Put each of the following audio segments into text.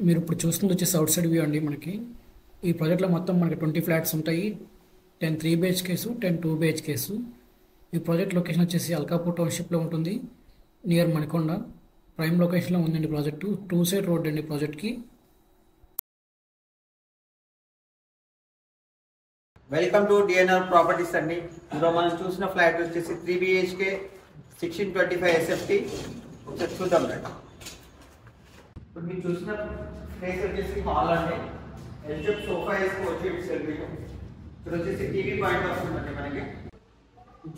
మీరు ఇప్పుడు చూస్తుంది వచ్చేసి అవుట్ సైడ్ వ్యూ అండి. మనకి ఈ ప్రాజెక్ట్లో మొత్తం మనకి 20 ఫ్లాట్స్ ఉంటాయి. 10 3 BHKs, 10 2 BHKs. ఈ ప్రాజెక్ట్ లొకేషన్ వచ్చేసి అల్కాపూర్ టౌన్షిప్లో ఉంటుంది, నియర్ మణికొండ. ప్రైమ్ లొకేషన్లో ఉందండి ప్రాజెక్టు. 2 సైడ్ రోడ్ అండి ప్రాజెక్ట్కి. వెల్కమ్ టు డిఎన్ఆర్ ప్రాపర్టీస్ అండి. ఇందులో మనం చూసిన ఫ్లాట్ వచ్చేసి 3 BHK 1625 SFT. ఒకసారి చూద్దాం రండి. ఇప్పుడు మీరు చూసిన ప్లేస్ వచ్చేసి హాల్ అండి. ఎల్జెప్ సోఫా వేసుకోవచ్చు. ఇటు సెల్ఫీలో ఇక్కడ వచ్చేసి టీవీ పాయింట్ వస్తుందండి మనకి.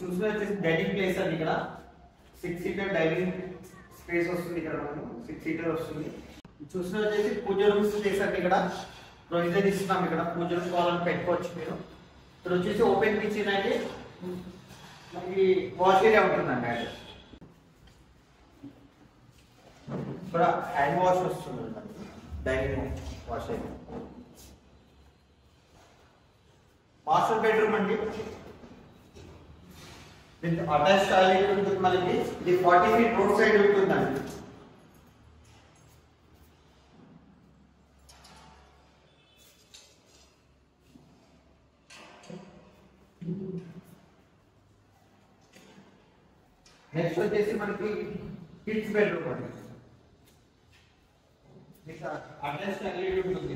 చూసిన వచ్చేసి డైనింగ్ ప్లేస్ అండి. ఇక్కడ 6 సీటర్ డైనింగ్ స్పేస్ వస్తుంది. ఇక్కడ మనకు 6 సీటర్ వస్తుంది. చూసిన వచ్చేసి పూజ రూమ్ స్పేస్ అండి. ఇక్కడ ప్రొవిజన్ ఇస్తున్నాం. ఇక్కడ పూజ రూమ్ కావాలని పెట్టుకోవచ్చు మీరు. ఇక్కడ వచ్చేసి ఓపెన్ కిచెన్ అండి. మనకి వాష్ ఏరియా ఉంటుందండి. అది ఇక్కడ హ్యాండ్ వాష్ వస్తుంది. Dining wash area. Master bedroom అండి. విత్ అటాచ్ టాయిలెట్ ఉంటుంది మనకి. ఇది 40 feet రోడ్ సైడ్ ఉంటుందండి. నెక్స్ట్ వచ్చేసి మనకి కిడ్స్ బెడ్రూమ్ అండి. అటాచ్ టాయిలెట్ ఉంటుంది.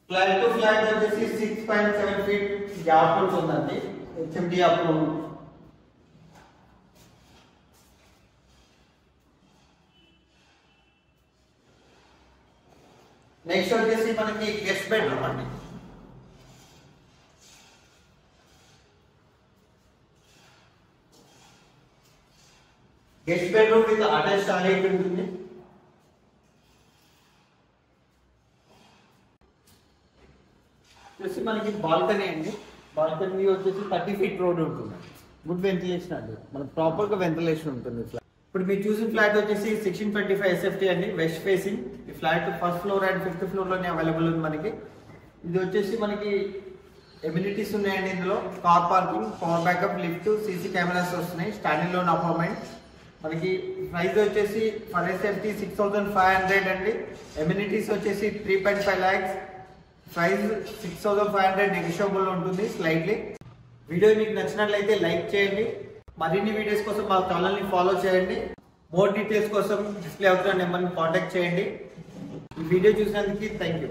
ఫ్లాట్ టు ఫ్లాట్ వచ్చేసి 6.7 feet గ్యాప్ ఉంటుందండి. HMD approve. నెక్స్ట్ వచ్చేసి మనకి గెస్ట్ బెడ్రూమ్ అండి. Guest bedroom with attach toilet ఉంటుంది. వచ్చేసి మనకి బాల్కనీ అండి. బాల్కనీ వచ్చేసి 30 feet రోడ్ ఉంటుంది. గుడ్ వెంటిలేషన్ అండి. మనకి ప్రాపర్ గా వెంటిలేషన్ ఉంటుంది. ఇప్పుడు మీరు చూసిన ఫ్లాట్ వచ్చేసి 1625 SFT అండి. West facing. ఈ flat first floor and 5th floor లోనే అవైలబుల్ ఉంది మనకి. ఇది వచ్చేసి మనకి ఎమ్యూనిటీస్ ఉన్నాయండి. ఇందులో car parking, power backup, lift, CC cameras వస్తున్నాయి. Standalone apartment. మనకి ప్రైస్ వచ్చేసి ఫర్ SFT 6500 అండి. ఎమ్యూనిటీస్ వచ్చేసి 3.5 lakhs. ప్రైస్ 6500 నెగోషియబుల్ ఉంటుంది స్లైడ్లీ. వీడియో మీకు నచ్చినట్లయితే లైక్ చేయండి. మరిన్ని వీడియోస్ కోసం మా ఛానల్ని ఫాలో చేయండి. మోర్ డీటెయిల్స్ కోసం డిస్ప్లే అవుతున్న నెంబర్ని కాంటాక్ట్ చేయండి. ఈ వీడియో చూసినందుకు థ్యాంక్ యూ.